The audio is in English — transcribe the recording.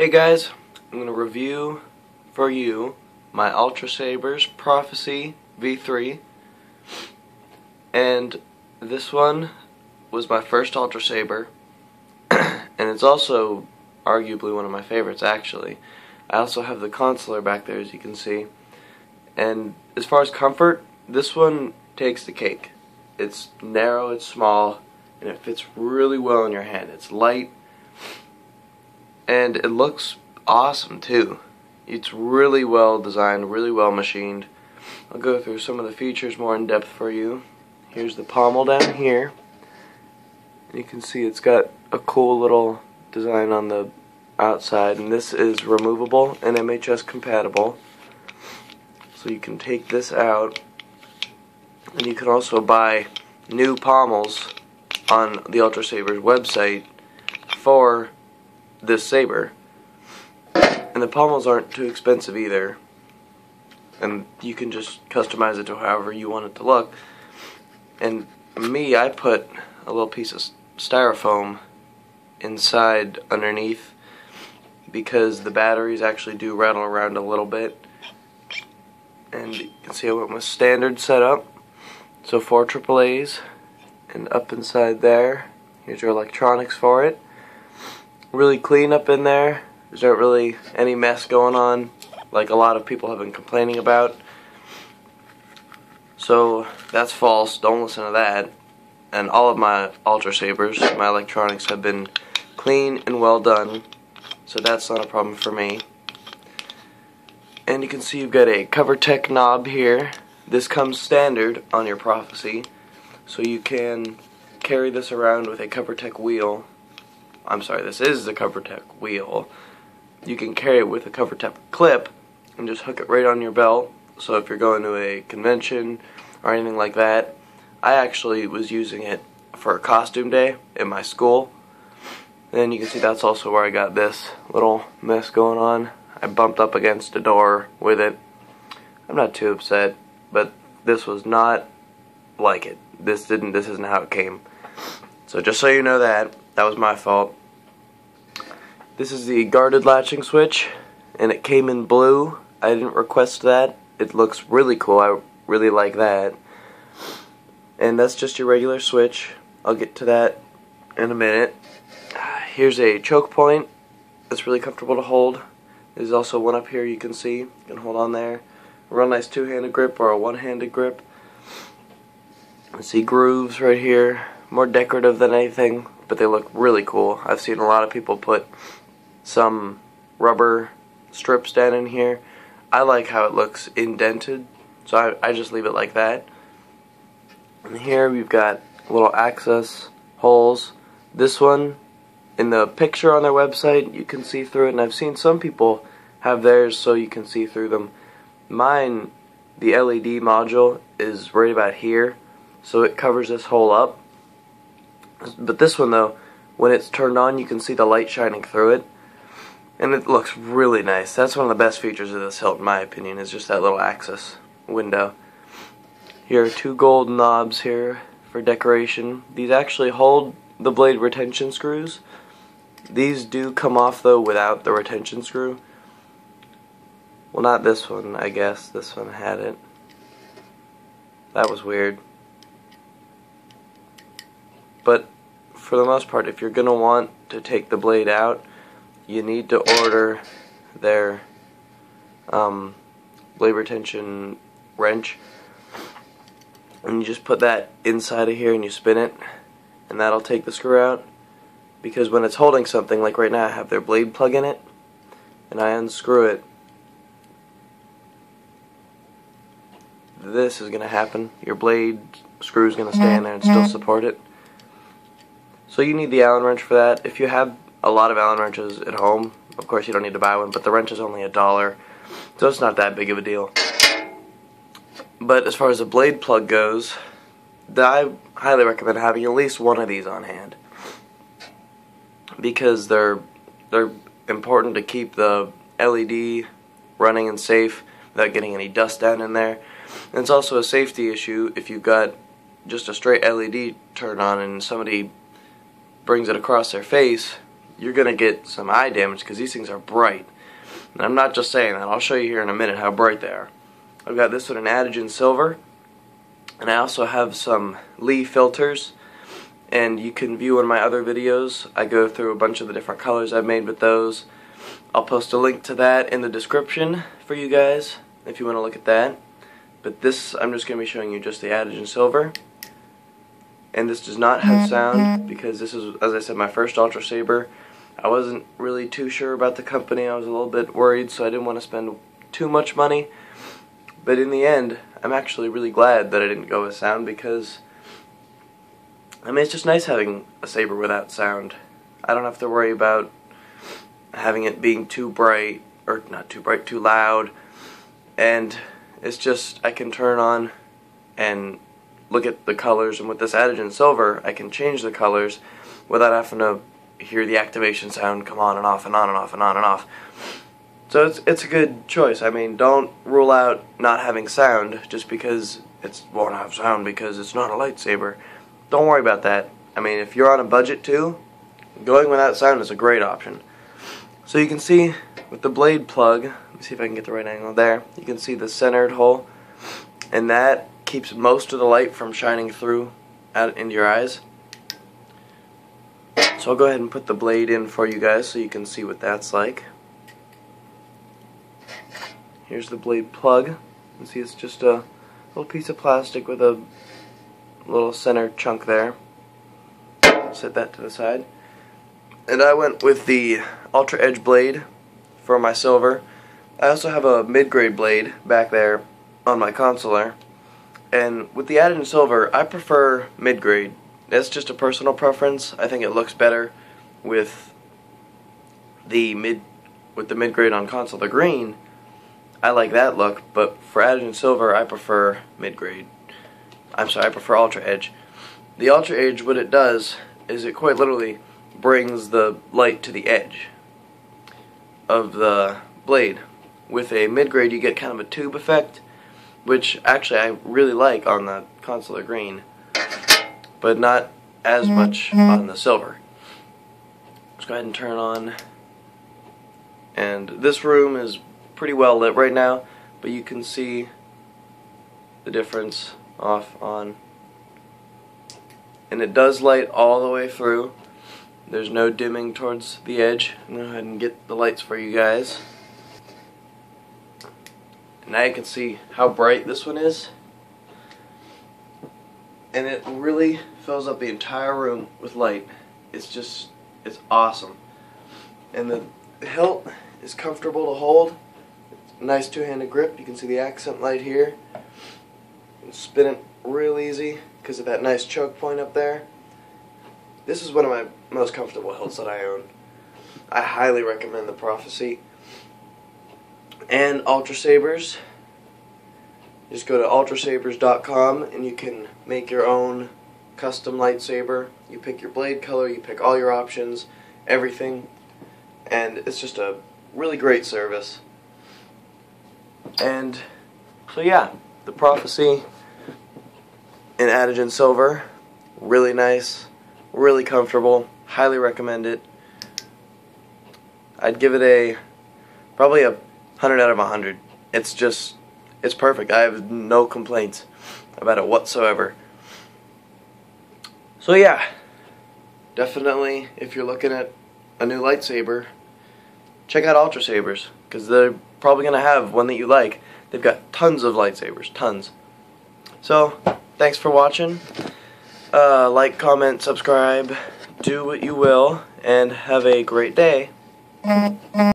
Hey guys, I'm going to review for you my Ultrasabers Prophecy V3, and this one was my first Ultrasaber, and it's also arguably one of my favorites actually. I also have the concealer back there, as you can see, and as far as comfort, this one takes the cake. It's narrow, it's small, and it fits really well in your hand. It's light, and it looks awesome too. It's really well designed, really well machined. I'll go through some of the features more in depth for you. Here's the pommel down here. And you can see it's got a cool little design on the outside, and this is removable and MHS compatible. So you can take this out, and you can also buy new pommels on the Ultrasabers website for this saber, and the pommels aren't too expensive either, and you can just customize it to however you want it to look. And me, I put a little piece of styrofoam inside underneath because the batteries actually do rattle around a little bit. And you can see I went with standard setup, so 4 AAAs, and up inside there, here's your electronics for it. Really clean up in there. There's not really any mess going on like a lot of people have been complaining about. So that's false, don't listen to that. And all of my Ultrasabers, my electronics, have been clean and well done, so that's not a problem for me. And you can see you've got a Covertech knob here. This comes standard on your Prophecy, so you can carry this around with a Covertech wheel. I'm sorry, this is the Covertech wheel. You can carry it with a Covertech clip and just hook it right on your belt. So if you're going to a convention or anything like that, I actually was using it for a costume day in my school. And you can see that's also where I got this little mess going on. I bumped up against a door with it. I'm not too upset, but this was not like it. This isn't how it came. So just so you know that was my fault. This is the guarded latching switch, and it came in blue. I didn't request that. It looks really cool. I really like that. And that's just your regular switch. I'll get to that in a minute. Here's a choke point that's really comfortable to hold. There's also one up here you can see. You can hold on there. A real nice two-handed grip or a one-handed grip. You see grooves right here. More decorative than anything, but they look really cool. I've seen a lot of people put some rubber strips down in here. I like how it looks indented, so I just leave it like that. And here we've got little access holes. This one, in the picture on their website, you can see through it, and I've seen some people have theirs so you can see through them. Mine, the LED module, is right about here, so it covers this hole up. But this one though, when it's turned on, you can see the light shining through it, and it looks really nice. That's one of the best features of this hilt, in my opinion, is just that little access window. Here are 2 gold knobs here for decoration. These actually hold the blade retention screws. These do come off though without the retention screw. Well, not this one, I guess. This one had it. That was weird. But for the most part, if you're going to want to take the blade out, you need to order their blade retention wrench. And you just put that inside of here and you spin it, and that'll take the screw out. Because when it's holding something, like right now I have their blade plug in it, and I unscrew it, this is going to happen. Your blade screw is going to stay in there and still support it. So you need the Allen wrench for that. If you have a lot of Allen wrenches at home, of course you don't need to buy one, but the wrench is only $1, so it's not that big of a deal. But as far as the blade plug goes, I highly recommend having at least one of these on hand, because they're important to keep the LED running and safe without getting any dust down in there. And it's also a safety issue if you've got just a straight LED turned on and somebody brings it across their face. you're going to get some eye damage because these things are bright. And I'm not just saying that. I'll show you here in a minute how bright they are. I've got this one in Adagen Silver, and I also have some Lee filters, and you can view one of my other videos. I go through a bunch of the different colors I've made with those. I'll post a link to that in the description for you guys if you want to look at that. But this, I'm just going to be showing you just the Adagen Silver. And this does not have sound because this is, as I said, my first Ultra Saber. I wasn't really too sure about the company. I was a little bit worried, so I didn't want to spend too much money. But in the end, I'm actually really glad that I didn't go with sound because, I mean, it's just nice having a saber without sound. I don't have to worry about having it being too bright, or not too bright, too loud. And it's just, I can turn on and look at the colors, and with this Adagen Silver, I can change the colors without having to hear the activation sound come on and off and on and off and on and off. So it's a good choice. I mean, don't rule out not having sound just because it won't have sound because it's not a lightsaber. Don't worry about that. I mean, if you're on a budget too, going without sound is a great option. So you can see with the blade plug, let me see if I can get the right angle there, you can see the centered hole, and that keeps most of the light from shining through out into your eyes. So I'll go ahead and put the blade in for you guys so you can see what that's like. Here's the blade plug. You can see it's just a little piece of plastic with a little center chunk there. Set that to the side. And I went with the Ultra Edge blade for my silver. I also have a mid-grade blade back there on my consoler. And with the Adagen Silver, I prefer mid-grade. That's just a personal preference. I think it looks better with the mid-grade on console. The green, I like that look, but for Adagen Silver, I prefer mid-grade. I'm sorry, I prefer Ultra Edge. The Ultra Edge, what it does is it quite literally brings the light to the edge of the blade. With a mid-grade, you get kind of a tube effect, which actually I really like on the consular green, but not as much on the silver. Let's go ahead and turn on. And this room is pretty well lit right now, but you can see the difference off, on. And it does light all the way through. There's no dimming towards the edge. I'm going to go ahead and get the lights for you guys. Now you can see how bright this one is, and it really fills up the entire room with light. It's awesome. And the hilt is comfortable to hold. It's a nice two-handed grip. You can see the accent light here. You can spin it real easy because of that nice choke point up there. This is one of my most comfortable hilts that I own. I highly recommend the Prophecy. And Ultrasabers. Just go to ultrasabers.com and you can make your own custom lightsaber. You pick your blade color, you pick all your options, everything, and it's just a really great service. And so yeah, the Prophecy in Adagen Silver, really nice, really comfortable, highly recommend it. I'd give it probably a 100 out of 100. It's perfect. I have no complaints about it whatsoever. So yeah, definitely if you're looking at a new lightsaber, check out Ultrasabers, because they're probably going to have one that you like. They've got tons of lightsabers, tons. So, thanks for watching. Like, comment, subscribe, do what you will, and have a great day.